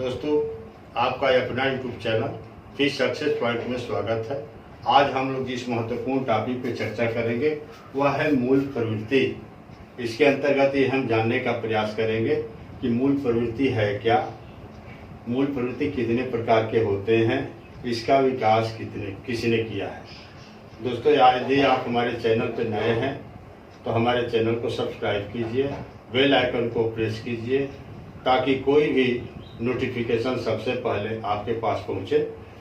दोस्तों, आपका अपना यूट्यूब चैनल फिर सक्सेस पॉइंट में स्वागत है। आज हम लोग जिस महत्वपूर्ण टॉपिक पे चर्चा करेंगे वह है मूल प्रवृत्ति। इसके अंतर्गत ही हम जानने का प्रयास करेंगे कि मूल प्रवृत्ति है क्या, मूल प्रवृत्ति कितने प्रकार के होते हैं, इसका विकास किसने किया है। दोस्तों, यदि आप हमारे चैनल पर नए हैं तो हमारे चैनल को सब्सक्राइब कीजिए, बेल आइकन को प्रेस कीजिए ताकि कोई भी नोटिफिकेशन सबसे पहले आपके पास पहुंचे।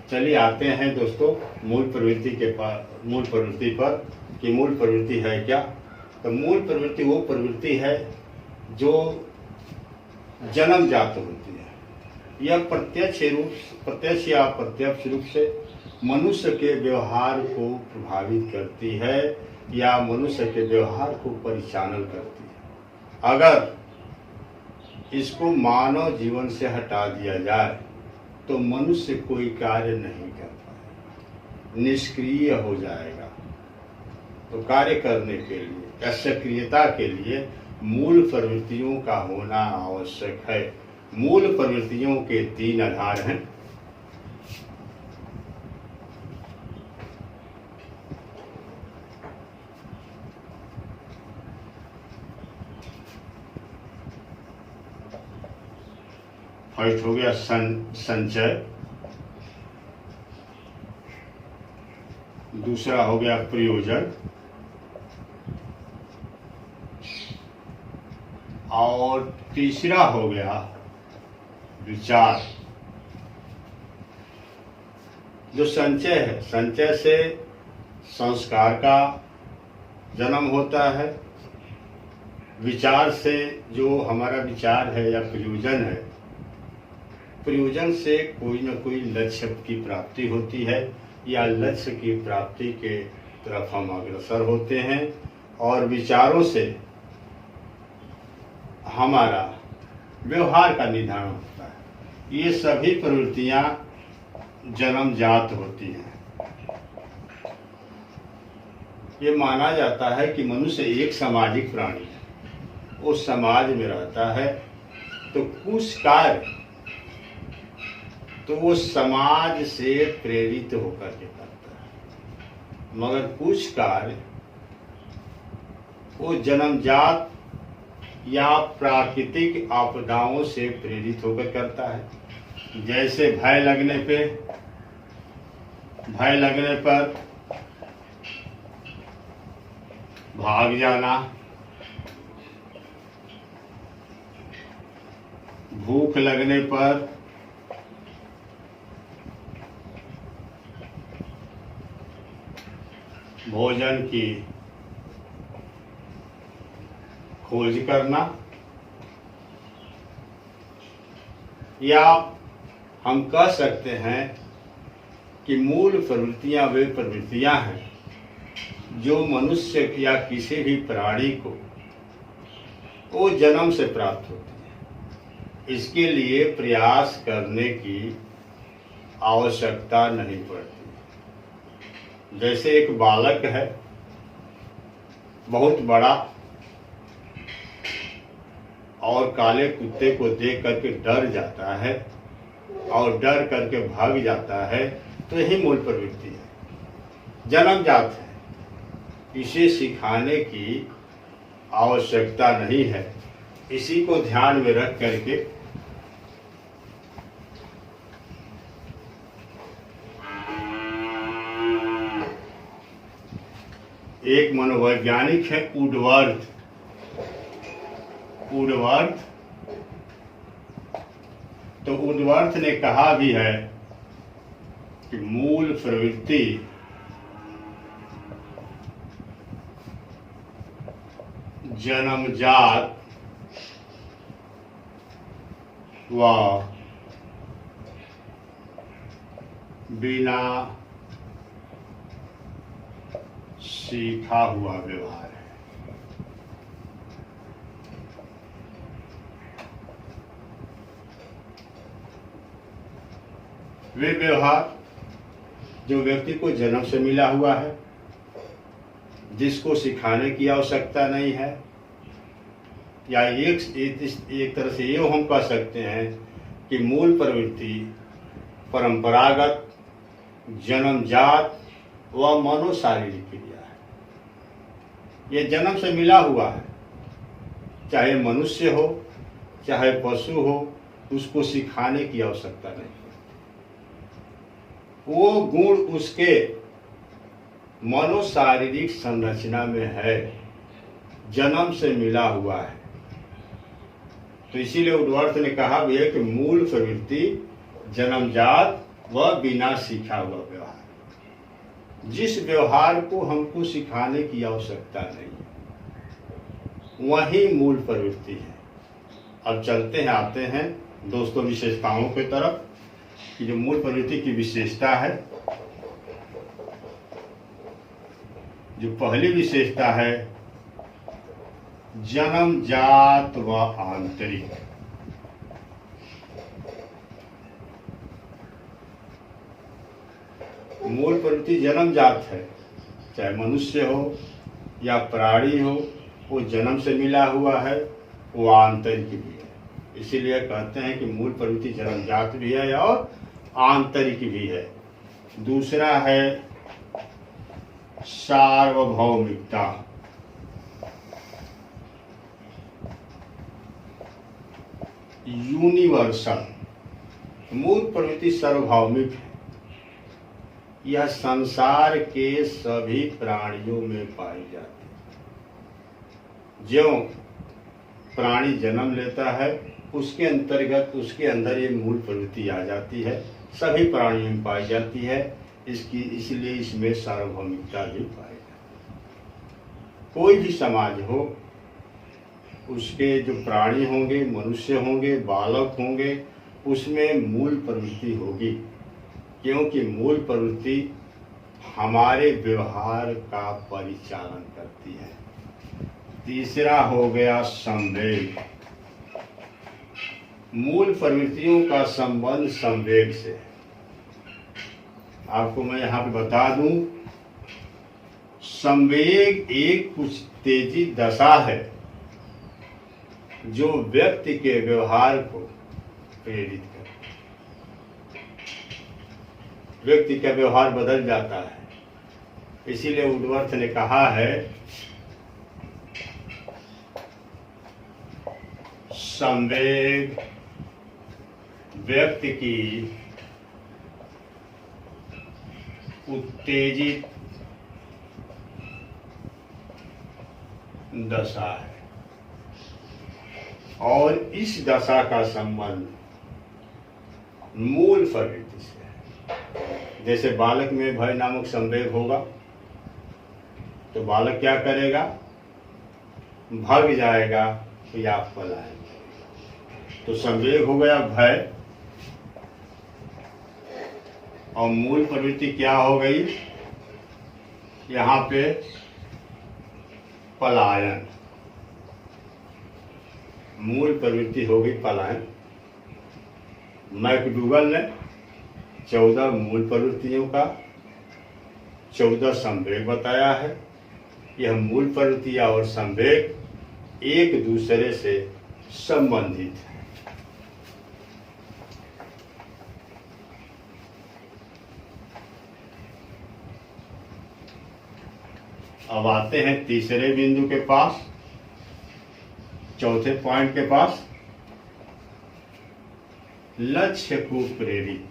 चलिए आते हैं दोस्तों मूल प्रवृत्ति पर कि मूल प्रवृत्ति है क्या। तो मूल प्रवृत्ति वो प्रवृत्ति है जो जन्मजात होती है। यह प्रत्यक्ष या अप्रत्यक्ष रूप से मनुष्य के व्यवहार को प्रभावित करती है या मनुष्य के व्यवहार को परिचालन करती है। अगर इसको मानव जीवन से हटा दिया जाए तो मनुष्य कोई कार्य नहीं कर पाएगा, निष्क्रिय हो जाएगा। तो कार्य करने के लिए या सक्रियता के लिए मूल प्रवृत्तियों का होना आवश्यक है। मूल प्रवृत्तियों के 3 आधार हैं। फर्स्ट हो गया संचय, दूसरा हो गया प्रयोजन और तीसरा हो गया विचार। जो संचय है, संचय से संस्कार का जन्म होता है। विचार से जो हमारा विचार है या प्रयोजन है, प्रयोजन से कोई न कोई लक्ष्य की प्राप्ति होती है या लक्ष्य की प्राप्ति के तरफ हम अग्रसर होते हैं। और विचारों से हमारा व्यवहार का निर्धारण होता है। ये सभी प्रवृत्तियां जन्मजात होती हैं। ये माना जाता है कि मनुष्य एक सामाजिक प्राणी है। वो समाज में रहता है तो कुछ कार्य तो वो समाज से प्रेरित होकर के करता है, मगर कुछ कार्य वो जन्मजात या प्राकृतिक आपदाओं से प्रेरित होकर करता है। जैसे भय लगने पर भाग जाना, भूख लगने पर भोजन की खोज करना, या हम कह सकते हैं कि मूल प्रवृत्तियां वे प्रवृत्तियां हैं जो मनुष्य या किसी भी प्राणी को वो जन्म से प्राप्त होती है। इसके लिए प्रयास करने की आवश्यकता नहीं पड़ती। जैसे एक बालक है, बहुत बड़ा, और काले कुत्ते को देख करके डर जाता है और डर करके भाग जाता है, तो यही मूल प्रवृत्ति है, जन्मजात है। इसे सिखाने की आवश्यकता नहीं है। इसी को ध्यान में रख करके एक मनोवैज्ञानिक है वुडवर्थ। तो वुडवर्थ ने कहा भी है कि मूल प्रवृत्ति जन्मजात व बिना सीखा हुआ व्यवहार है। वे व्यवहार जो व्यक्ति को जन्म से मिला हुआ है, जिसको सिखाने की आवश्यकता नहीं है, या एक तरह से ये हम कह सकते हैं कि मूल प्रवृत्ति परंपरागत, जन्मजात व मनोशारीरिक क्रिया है। ये जन्म से मिला हुआ है, चाहे मनुष्य हो चाहे पशु हो, उसको सिखाने की आवश्यकता नहीं। वो गुण उसके मनोशारीरिक संरचना में है, जन्म से मिला हुआ है। तो इसीलिए उद्वर्थ ने कहा भी है कि मूल प्रवृत्ति जन्मजात व बिना सीखा हुआ व्यवहार। जिस व्यवहार को हमको सिखाने की आवश्यकता नहीं, वही मूल प्रवृत्ति है। अब चलते हैं, आते हैं दोस्तों विशेषताओं की तरफ कि जो मूल प्रवृत्ति की विशेषता है। जो पहली विशेषता है जन्मजात व आंतरिक। मूल प्रवृत्ति जन्मजात है, चाहे मनुष्य हो या प्राणी हो, वो जन्म से मिला हुआ है, वो आंतरिक भी है। इसीलिए कहते हैं कि मूल प्रवृत्ति जन्मजात भी है और आंतरिक भी है। दूसरा है सार्वभौमिकता। यूनिवर्सल। मूल प्रवृत्ति सार्वभौमिक है, यह संसार के सभी प्राणियों में पाई जाती है। जो प्राणी जन्म लेता है उसके अंतर्गत उसके अंदर ये मूल प्रवृत्ति आ जाती है, सभी प्राणियों में पाई जाती है। इसलिए इसमें सार्वभौमिकता भी पाई जाती है। कोई भी समाज हो, उसके जो प्राणी होंगे, मनुष्य होंगे, बालक होंगे, उसमें मूल प्रवृत्ति होगी, क्योंकि मूल प्रवृत्ति हमारे व्यवहार का परिचालन करती है। तीसरा हो गया संवेग। मूल प्रवृत्तियों का संबंध संवेग से है। आपको मैं यहाँ पे बता दूं, संवेग एक उत्तेजित दशा है जो व्यक्ति के व्यवहार को प्रेरित करती है। व्यक्ति का व्यवहार बदल जाता है। इसीलिए उद्वर्थ ने कहा है संवेग व्यक्ति की उत्तेजित दशा है और इस दशा का संबंध मूल प्रवृत्ति से है। जैसे बालक में भय नामक संवेग होगा तो बालक क्या करेगा, भाग जाएगा या पलायन। तो संवेग हो गया भय और मूल प्रवृत्ति क्या हो गई यहाँ पे, पलायन। मूल प्रवृत्ति हो गई पलायन। मैकडूगल ने 14 मूल प्रवृत्तियों का 14 संवेग बताया है। यह मूल प्रवृत्तियां और संवेग एक दूसरे से संबंधित है। अब आते हैं तीसरे बिंदु के पास, चौथे पॉइंट के पास, लक्ष्य को प्रेरित।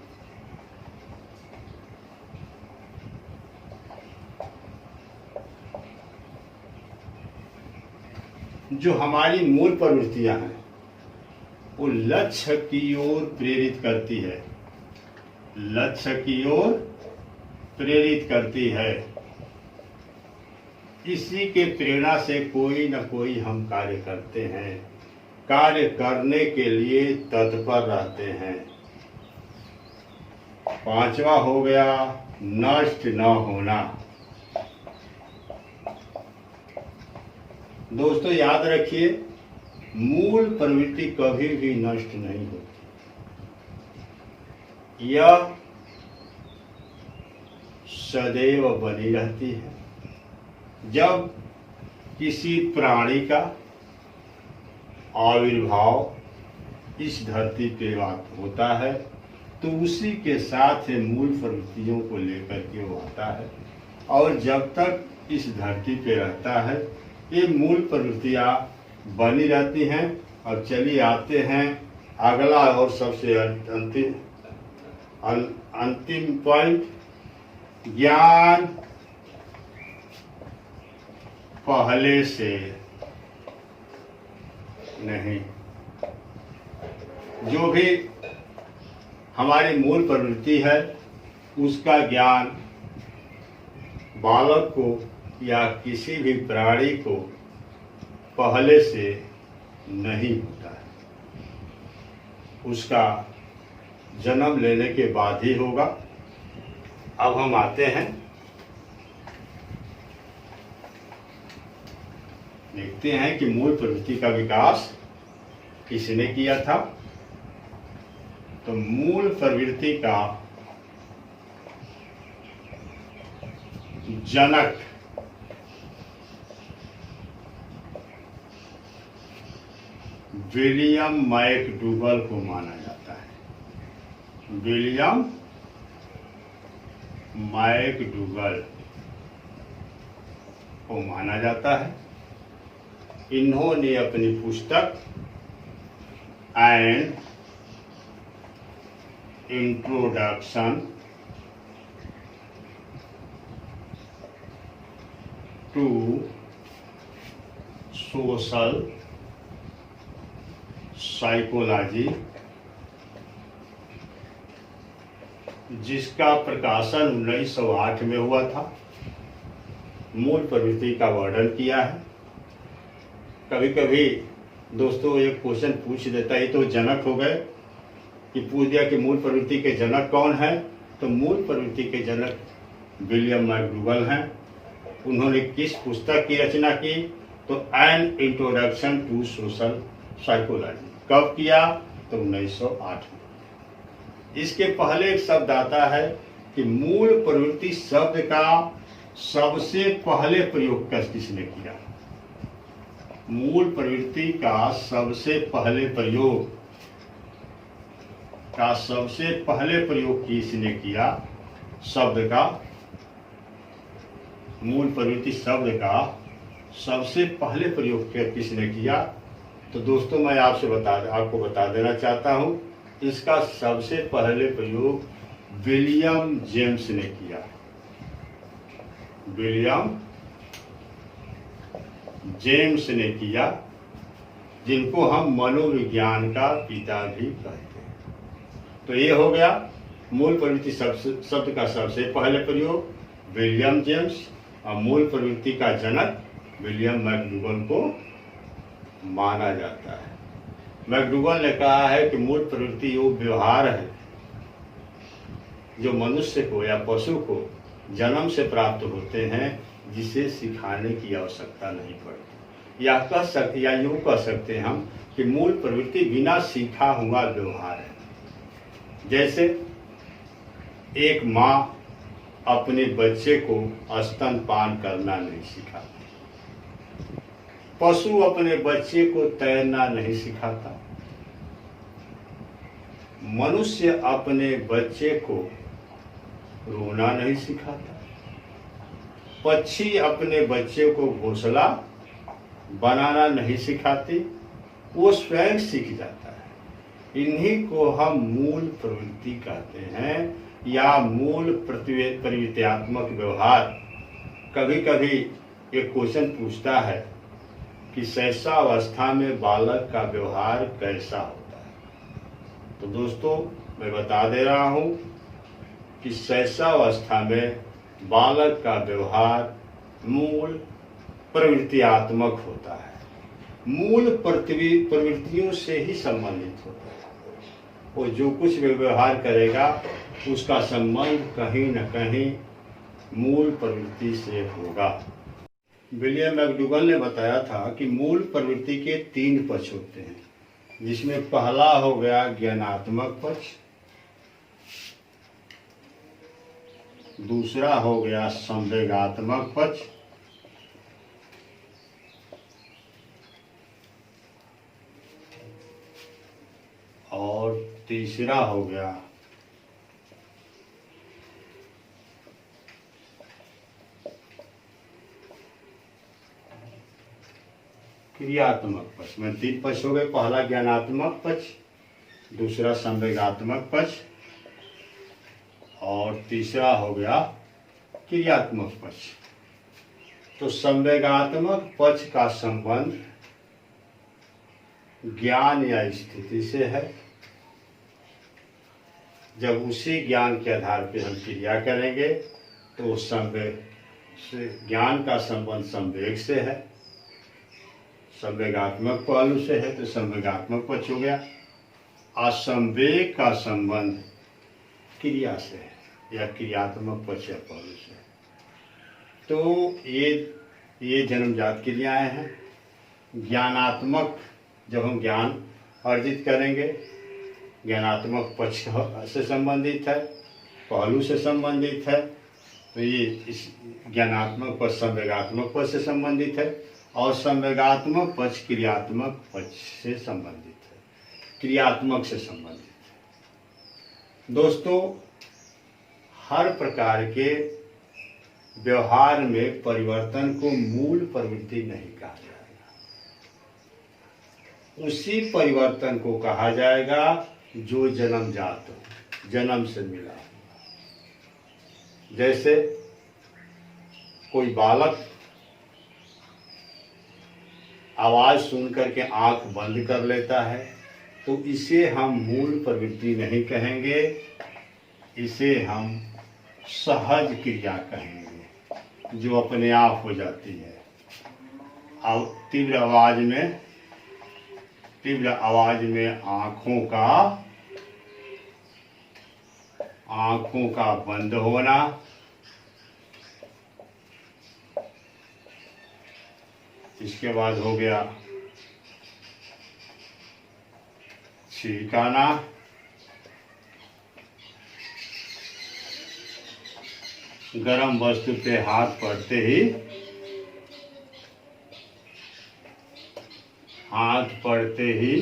जो हमारी मूल प्रवृत्तियां हैं वो लक्ष्य की ओर प्रेरित करती है, लक्ष्य की ओर प्रेरित करती है। इसी के प्रेरणा से कोई न कोई हम कार्य करते हैं, कार्य करने के लिए तत्पर रहते हैं। पांचवा हो गया नष्ट न होना। दोस्तों याद रखिए, मूल प्रवृत्ति कभी भी नष्ट नहीं होती। यह सदैव बनी रहती है। जब किसी प्राणी का आविर्भाव इस धरती पे बात होता है तो उसी के साथ मूल प्रवृत्तियों को लेकर के वो आता है, और जब तक इस धरती पे रहता है ये मूल प्रवृत्तियाँ बनी रहती हैं। और चलिए आते हैं अगला और सबसे अंतिम पॉइंट, ज्ञान पहले से नहीं। जो भी हमारी मूल प्रवृत्ति है उसका ज्ञान बालक को या किसी भी प्राणी को पहले से नहीं होता है, उसका जन्म लेने के बाद ही होगा। अब हम आते हैं, देखते हैं कि मूल प्रवृत्ति का विकास किसने किया था। तो मूल प्रवृत्ति का जनक विलियम मैकडूगल को माना जाता है। विलियम मैकडूगल को माना जाता है। इन्होंने अपनी पुस्तक and introduction to social psychology, जिसका प्रकाशन 1908 में हुआ था, मूल प्रवृत्ति का वर्णन किया है। कभी कभी दोस्तों एक क्वेश्चन पूछ देता है, ये तो जनक हो गए कि पूछ दिया कि मूल प्रवृत्ति के जनक कौन है। तो मूल प्रवृत्ति के जनक विलियम मैकडूगल हैं। उन्होंने किस पुस्तक की रचना की? तो an introduction to social psychology. कब किया? तो 1908 में। इसके पहले एक शब्द आता है कि मूल प्रवृत्ति शब्द का सबसे पहले प्रयोग किसने किया? मूल प्रवृत्ति का सबसे पहले प्रयोग किसने किया? शब्द का, मूल प्रवृत्ति शब्द का सबसे पहले प्रयोग किसने किया? तो दोस्तों मैं आपको बता देना चाहता हूं, इसका सबसे पहले प्रयोग विलियम जेम्स ने किया। विलियम जेम्स ने किया, जिनको हम मनोविज्ञान का पिता भी कहते हैं। तो ये हो गया मूल प्रवृत्ति शब्द का सबसे पहले प्रयोग विलियम जेम्स, और मूल प्रवृत्ति का जनक विलियम मैकडूगल को माना जाता है। मैकडूगल ने कहा है कि मूल प्रवृत्ति वो व्यवहार है जो मनुष्य को या पशु को जन्म से प्राप्त होते हैं, जिसे सिखाने की आवश्यकता नहीं पड़ती। या यूं कह सकते हैं हम कि मूल प्रवृत्ति बिना सीखा हुआ व्यवहार है। जैसे एक माँ अपने बच्चे को स्तनपान करना नहीं सिखाती, पशु अपने बच्चे को तैरना नहीं सिखाता, मनुष्य अपने बच्चे को रोना नहीं सिखाता, पक्षी अपने बच्चे को घोंसला बनाना नहीं सिखाती, वो स्वयं सीख जाता है। इन्हीं को हम मूल प्रवृत्ति कहते हैं, या मूल प्रवृत्त्यात्मक व्यवहार। कभी कभी एक क्वेश्चन पूछता है कि शैशवावस्था में बालक का व्यवहार कैसा होता है। तो दोस्तों मैं बता दे रहा हूँ कि शैशवावस्था में बालक का व्यवहार मूल प्रवृत्त्यात्मक होता है, मूल प्रवृत्तियों से ही संबंधित होता है। वो जो कुछ भी व्यवहार करेगा उसका संबंध कहीं न कहीं मूल प्रवृत्ति से होगा। विलियम मैकडूगल ने बताया था कि मूल प्रवृत्ति के 3 पक्ष होते हैं, जिसमें पहला हो गया ज्ञानात्मक पक्ष, दूसरा हो गया संवेगात्मक पक्ष, और तीसरा हो गया क्रियात्मक पक्ष। में 3 पक्ष हो गए। पहला ज्ञानात्मक पक्ष, दूसरा संवेगात्मक पक्ष और तीसरा हो गया क्रियात्मक पक्ष। तो संवेगात्मक पक्ष का संबंध ज्ञान या स्थिति से है। जब उसी ज्ञान के आधार पर हम क्रिया करेंगे तो संवेग से, ज्ञान का संबंध संवेग से है, संवेगात्मक पहलू से है तो संवेगात्मक पक्ष हो गया। असंवेग का संबंध क्रिया से है या क्रियात्मक पक्ष या पहलू से है। तो ये जन्मजात क्रियाएं हैं। ज्ञानात्मक, जब हम ज्ञान अर्जित करेंगे, ज्ञानात्मक पक्ष से संबंधित है, पहलू से संबंधित है। तो ये इस ज्ञानात्मक पक्ष संवेगात्मक पक्ष से संबंधित है और संवेगात्मक पक्ष क्रियात्मक पक्ष से संबंधित है, क्रियात्मक से संबंधित है। दोस्तों, हर प्रकार के व्यवहार में परिवर्तन को मूल प्रवृत्ति नहीं कहा जाएगा, उसी परिवर्तन को कहा जाएगा जो जन्मजात हो, जन्म से मिला। जैसे कोई बालक आवाज सुन करके आंख बंद कर लेता है तो इसे हम मूल प्रवृत्ति नहीं कहेंगे, इसे हम सहज क्रिया कहेंगे जो अपने आप हो जाती है। अब तीव्र आवाज में आंखों का बंद होना, इसके बाद हो गया छिड़काना, गरम वस्तु पे हाथ पड़ते ही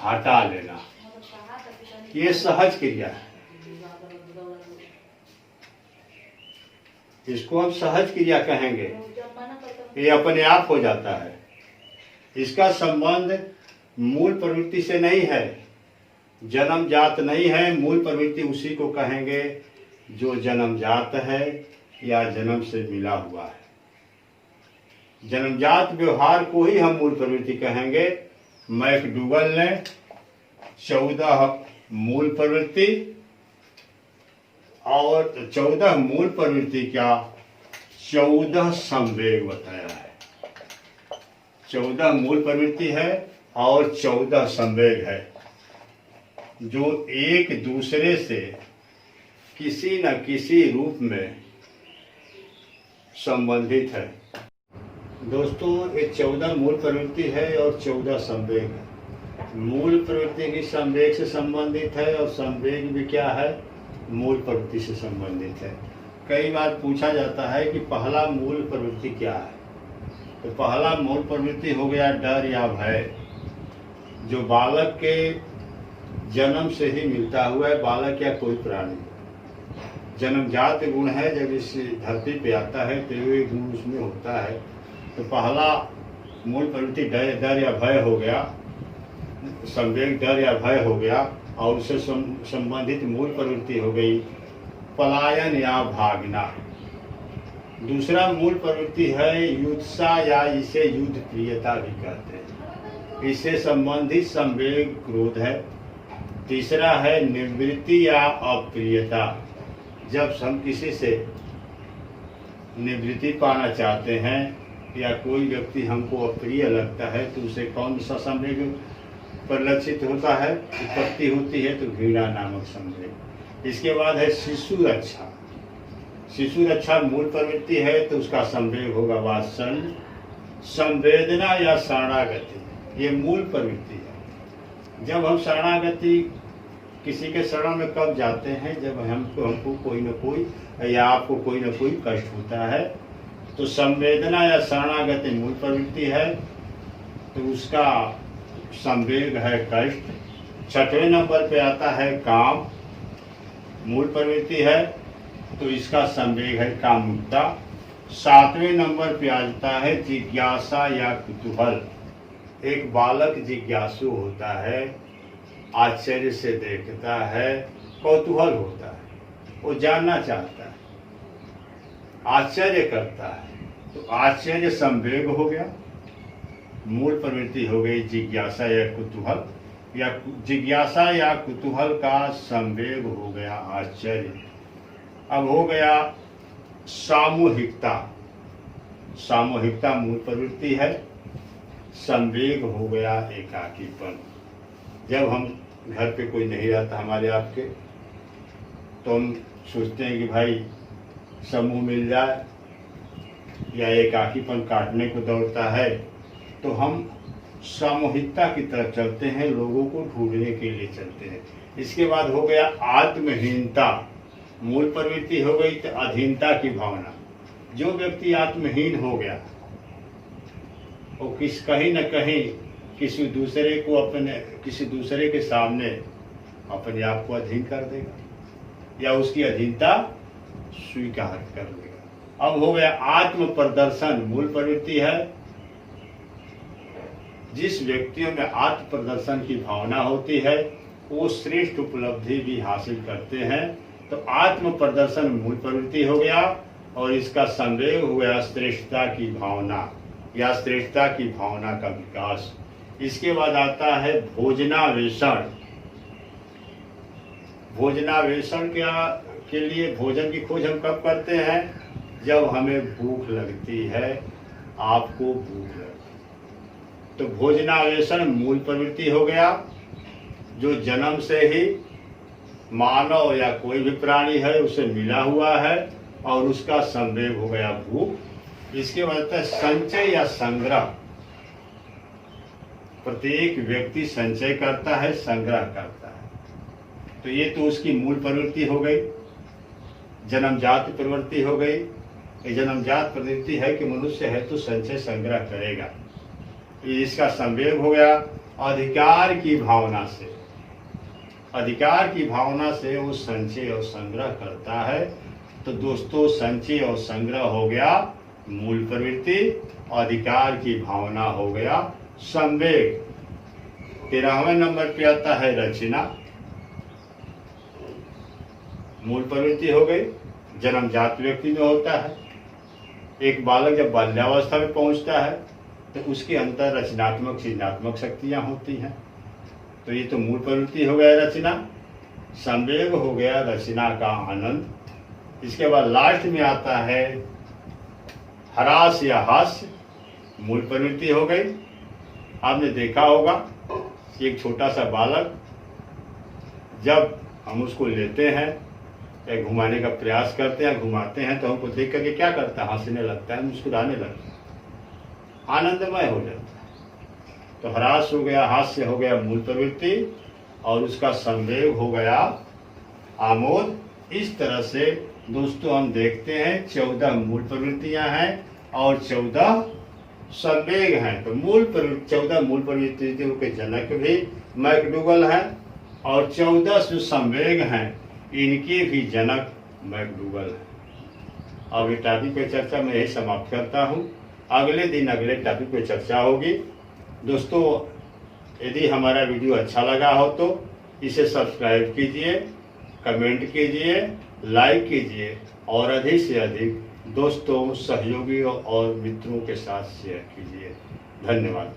हटा लेना, ये सहज क्रिया है। इसको हम सहज क्रिया कहेंगे, ये अपने आप हो जाता है। इसका संबंध मूल प्रवृत्ति से नहीं है, जन्मजात नहीं है। मूल प्रवृत्ति उसी को कहेंगे जो जन्मजात है या जन्म से मिला हुआ है। जन्मजात व्यवहार को ही हम मूल प्रवृत्ति कहेंगे। मैकडूगल ने 14 मूल प्रवृत्ति और 14 मूल प्रवृत्ति क्या 14 संवेग बताया है। 14 मूल प्रवृत्ति है और 14 संवेग है जो एक दूसरे से किसी न किसी रूप में संबंधित है। दोस्तों, ये 14 मूल प्रवृत्ति है और 14 संवेग है। मूल प्रवृत्ति भी संवेग से संबंधित है और संवेग भी क्या है, मूल प्रवृत्ति से संबंधित है। कई बार पूछा जाता है कि पहला मूल प्रवृत्ति क्या है, तो पहला मूल प्रवृत्ति हो गया डर या भय, जो बालक के जन्म से ही मिलता हुआ है। बालक या कोई प्राणी जन्मजात गुण है, जब इस धरती पे आता है तो ये गुण उसमें होता है। तो पहला मूल प्रवृत्ति डर या भय हो गया, संवेग डर या भय हो गया, और उससे संबंधित मूल प्रवृत्ति हो गई पलायन या भागना। दूसरा मूल प्रवृत्ति है युत्सा या इसे युद्ध प्रियता भी कहते हैं, इससे संबंधित संवेग क्रोध है। तीसरा है निवृत्ति या अप्रियता, जब हम किसी से निवृत्ति पाना चाहते हैं या कोई व्यक्ति हमको अप्रिय लगता है तो उसे कौन सा संवेग परिलक्षित होता है, उत्पत्ति होती है, तो घृणा नामक संवेग। इसके बाद है शिशु रक्षा। शिशु रक्षा मूल प्रवृत्ति है तो उसका संवेग होगा वात्सल्य। संवेदना या शरणागति ये मूल प्रवृत्ति है। जब हम शरणागति किसी के शरण में कब जाते हैं, जब हमको कोई न कोई या आपको कोई न कोई कष्ट होता है, तो संवेदना या शरणागति मूल प्रवृत्ति है। तो उसका संवेग है कष्ट। छठवें नंबर पे आता है काम, मूल प्रवृत्ति है, तो इसका संवेग है कामुकता। सातवें नंबर पे आता है जिज्ञासा या कुतूहल। एक बालक जिज्ञासु होता है, आश्चर्य से देखता है, कौतूहल होता है, वो जानना चाहता है, आश्चर्य करता है, तो आश्चर्य संवेग हो गया, मूल प्रवृत्ति हो गई जिज्ञासा या कुतूहल, या जिज्ञासा या कुतूहल का संवेग हो गया आश्चर्य। अब हो गया सामूहिकता। सामूहिकता मूल प्रवृत्ति है, संवेग हो गया एकाकीपन। जब हम घर पे कोई नहीं रहता हमारे आपके, तो हम सोचते हैं कि भाई समूह मिल जाए, या एकाकीपन काटने को दौड़ता है, तो हम सामूहिकता की तरफ चलते हैं, लोगों को ढूंढने के लिए चलते हैं। इसके बाद हो गया आत्महीनता। मूल प्रवृत्ति हो गई तो अधीनता की भावना। जो व्यक्ति आत्महीन हो गया, वो कहीं न कहीं किसी दूसरे के सामने अपने आप को अधीन कर देगा, या उसकी अधीनता स्वीकार कर लेगा। अब हो गया आत्म प्रदर्शन। मूल प्रवृत्ति है, जिस व्यक्तियों में आत्म प्रदर्शन की भावना होती है वो श्रेष्ठ उपलब्धि भी हासिल करते हैं। तो आत्म प्रदर्शन मूल प्रवृत्ति हो गया, और इसका संवेग हो गया श्रेष्ठता की भावना या श्रेष्ठता की भावना का विकास। इसके बाद आता है भोजनावेषण। भोजनावेषण के लिए भोजन की खोज हम कब करते हैं? जब हमें भूख लगती है, आपको भूख लगती है। तो भोजनावेषण मूल प्रवृत्ति हो गया, जो जन्म से ही मानव या कोई भी प्राणी है उसे मिला हुआ है, और उसका संवेग हो गया भूख। इसके बाद है संचय या संग्रह। प्रत्येक व्यक्ति संचय करता है, संग्रह करता है, तो ये तो उसकी मूल प्रवृत्ति हो गई, जन्मजात प्रवृत्ति हो गई। ये जन्मजात प्रवृत्ति है कि मनुष्य है तो संचय संग्रह करेगा। इसका संवेग हो गया अधिकार की भावना से। अधिकार की भावना से वो संचय और संग्रह करता है। तो दोस्तों, संचय और संग्रह हो गया मूल प्रवृत्ति, अधिकार की भावना हो गया संवेग। 13वें नंबर पे आता है रचना। मूल प्रवृत्ति हो गई, जन्मजात व्यक्ति में होता है। एक बालक जब बाल्यावस्था में पहुंचता है तो उसके अंदर रचनात्मक सृजनात्मक शक्तियां होती हैं। तो ये तो मूल प्रवृत्ति हो गया रचना। संवेग हो गया रचना का आनंद। इसके बाद लास्ट में आता है हरास या हास्य। मूल प्रवृत्ति हो गई। आपने देखा होगा एक छोटा सा बालक, जब हम उसको लेते हैं या घुमाने का प्रयास करते हैं, घुमाते हैं, तो हमको देख करके क्या करता है? हंसने लगता है, मुस्कुराने लगता है, आनंदमय हो जाता है। तो हरास हो गया, हास्य हो गया मूल प्रवृत्ति, और उसका संवेग हो गया आमोद। इस तरह से दोस्तों हम देखते हैं 14 मूल प्रवृत्तियां हैं और 14 संवेग हैं। तो 14 मूल प्रवृत्तियों के जनक भी मैकडूगल हैं, और 14 जो संवेग हैं इनके भी जनक मैकडूगल हैं। अब ये टॉपिक पे चर्चा मैं यही समाप्त करता हूँ। अगले दिन अगले टॉपिक पे चर्चा होगी। दोस्तों, यदि हमारा वीडियो अच्छा लगा हो तो इसे सब्सक्राइब कीजिए, कमेंट कीजिए, लाइक कीजिए, और अधिक से अधिक दोस्तों, सहयोगियों और मित्रों के साथ शेयर कीजिए। धन्यवाद।